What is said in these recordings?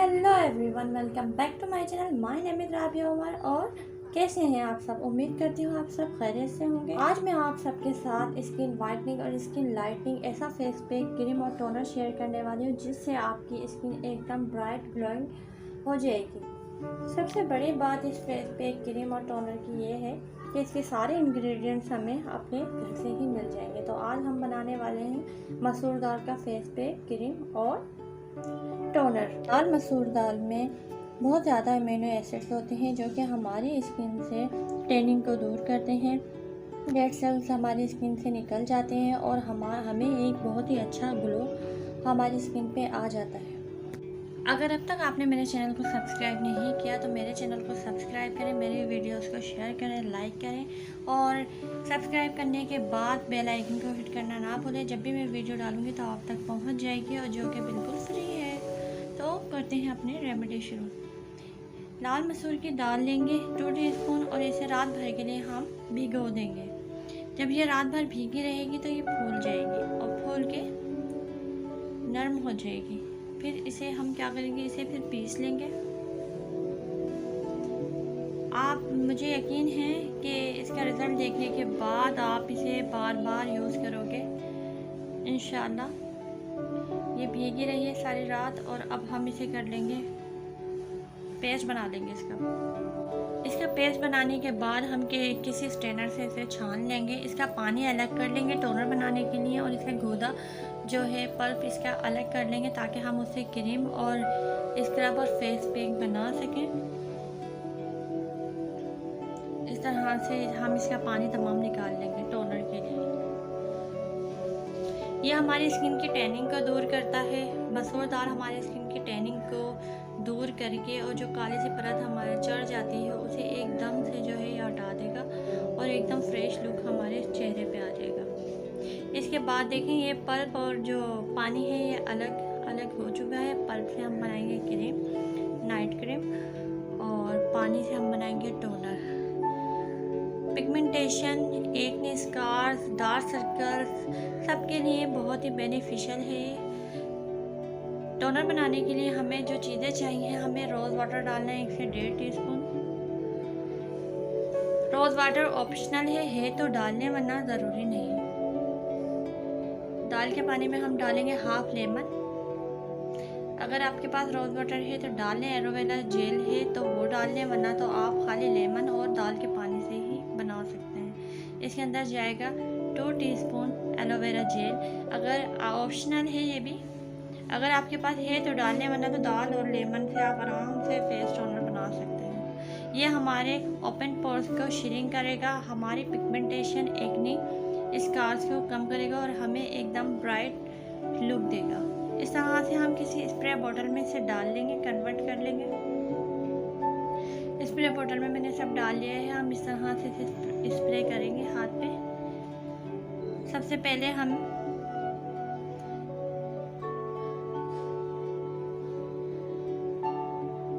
Hello everyone, welcome back to my channel. My name is Rabia Umar. और कैसे हैं आप सब? उम्मीद करती हूँ आप सब खैरियत से होंगे। आज मैं आप सबके साथ स्किन वाइटनिंग और स्किन लाइटनिंग ऐसा फेस पैक, क्रीम और टोनर शेयर करने वाली हूँ जिससे आपकी स्किन एकदम ब्राइट ग्लोइंग हो जाएगी। सबसे बड़ी बात इस फेस पैक, क्रीम और टोनर की ये है कि इसके सारे इंग्रेडिएंट्स हमें अपने घर से ही मिल जाएंगे। तो आज हम बनाने वाले हैं मसूर दाल का फेस पैक, क्रीम और टोनर। दाल मसूर दाल में बहुत ज़्यादा अमीनो एसिड्स होते हैं जो कि हमारी स्किन से टैनिंग को दूर करते हैं। डेड सेल्स हमारी स्किन से निकल जाते हैं और हमें एक बहुत ही अच्छा ग्लो हमारी स्किन पे आ जाता है। अगर अब तक आपने मेरे चैनल को सब्सक्राइब नहीं किया तो मेरे चैनल को सब्सक्राइब करें, मेरी वीडियोस को शेयर करें, लाइक करें और सब्सक्राइब करने के बाद बेल आइकन को हिट करना ना भूलें। जब भी मैं वीडियो डालूंगी तो आप तक पहुंच जाएगी और जो कि बिल्कुल फ्री है। तो करते हैं अपनी रेमेडी शुरू। लाल मसूर की दाल लेंगे 2 टीस्पून और इसे रात भर के लिए हम भिगो देंगे। जब ये रात भर भीगी रहेगी तो ये फूल जाएगी और फूल के नरम हो जाएगी। फिर इसे हम क्या करेंगे, इसे फिर पीस लेंगे। आप मुझे यकीन है कि इसका रिज़ल्ट देखने के बाद आप इसे बार बार यूज़ करोगे इंशाल्लाह। ये भीगी रही है सारी रात और अब हम इसे कर लेंगे पेस्ट बना लेंगे इसका पेस्ट बनाने के बाद हम किसी स्ट्रेनर से इसे छान लेंगे। इसका पानी अलग कर लेंगे टोनर बनाने के लिए और इसका गूदा जो है पल्प इसका अलग कर लेंगे ताकि हम उससे क्रीम और स्क्रब और फेस पैक बना सकें। इस तरह से हम इसका पानी तमाम निकाल लेंगे टोनर के लिए। ये हमारी स्किन की टैनिंग को दूर करता है। मसूर दाल हमारी स्किन की टैनिंग को दूर करके और जो काली सी परत हमारे चढ़ जाती है उसे एकदम से जो है ये हटा देगा और एकदम फ्रेश लुक हमारे चेहरे पे आ जाएगा। इसके बाद देखें ये पल्प और जो पानी है ये अलग अलग हो चुका है। पल्प से हम बनाएंगे क्रीम, नाइट क्रीम, और पानी से हम बनाएंगे toner. Pigmentation, acne scars, dark circles सबके लिए बहुत ही बेनिफिशियल है। टोनर बनाने के लिए हमें जो चीज़ें चाहिए, हमें रोज़ वाटर डालना है 1 से 1.5 टीस्पून। रोज़ वाटर ऑप्शनल है तो डालने, वरना ज़रूरी नहीं है। दाल के पानी में हम डालेंगे हाफ लेमन। अगर आपके पास रोज़ वाटर है तो डाल लें, एलोवेरा जेल है तो वो डाल लें, वरना तो आप खाली लेमन और दाल के पानी से ही बना सकते हैं। इसके अंदर जाएगा 2 टीस्पून एलोवेरा जेल। अगर ऑप्शनल है ये भी, अगर आपके पास है तो डाल लें, वरना तो दाल और लेमन से आप आराम से फेस टोनर बना सकते हैं। ये हमारे ओपन पोर्स को श्रिंक करेगा, हमारी पिगमेंटेशन, एक्ने स्कार्स को कम करेगा और हमें एकदम ब्राइट लुक देगा। इस तरह से हम किसी स्प्रे बॉटल में से डाल लेंगे, कन्वर्ट कर लेंगे। स्प्रे बॉटल में मैंने सब डाल लिया है। हम इस तरह से स्प्रे करेंगे हाथ पे। सबसे पहले हम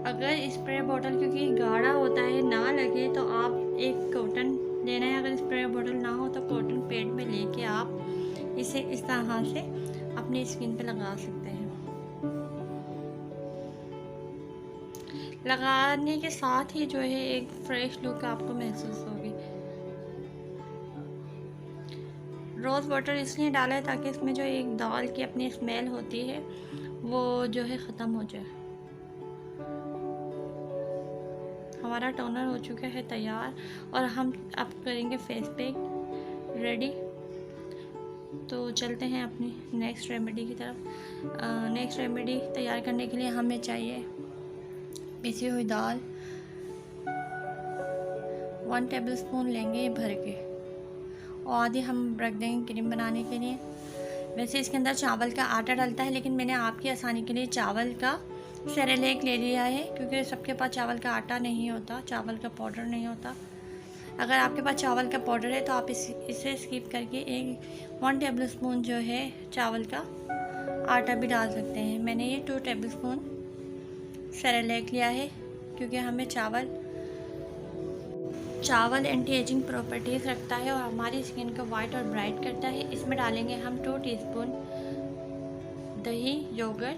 अगर स्प्रे बॉटल क्योंकि गाढ़ा होता है ना लगे तो आप एक कॉटन लेना है। अगर स्प्रे बॉटल ना हो तो कॉटन पैड में लेके आप इसे इस तरह से अपनी स्किन पे लगा सकते हैं। लगाने के साथ ही जो है एक फ्रेश लुक आपको महसूस होगी। रोज़ वाटर इसलिए डाला है ताकि इसमें जो एक दाल की अपनी स्मेल होती है वो जो है ख़त्म हो जाए। हमारा टोनर हो चुका है तैयार और हम अब करेंगे फेस पैक रेडी। तो चलते हैं अपनी नेक्स्ट रेमेडी की तरफ। नेक्स्ट रेमेडी तैयार करने के लिए हमें चाहिए पिसी हुई दाल 1 टेबलस्पून लेंगे भर के, और आधी हम रख देंगे क्रीम बनाने के लिए। वैसे इसके अंदर चावल का आटा डलता है, लेकिन मैंने आपकी आसानी के लिए चावल का सेरेलैक ले लिया है क्योंकि सबके पास चावल का आटा नहीं होता, चावल का पाउडर नहीं होता। अगर आपके पास चावल का पाउडर है तो आप इसे स्किप करके 1 टेबलस्पून जो है चावल का आटा भी डाल सकते हैं। मैंने ये 2 टेबलस्पून सेरेलैक लिया है क्योंकि हमें चावल एंटी एजिंग प्रॉपर्टीज़ रखता है और हमारी स्किन को वाइट और ब्राइट करता है। इसमें डालेंगे हम 2 टीस्पून दही योगर्ट।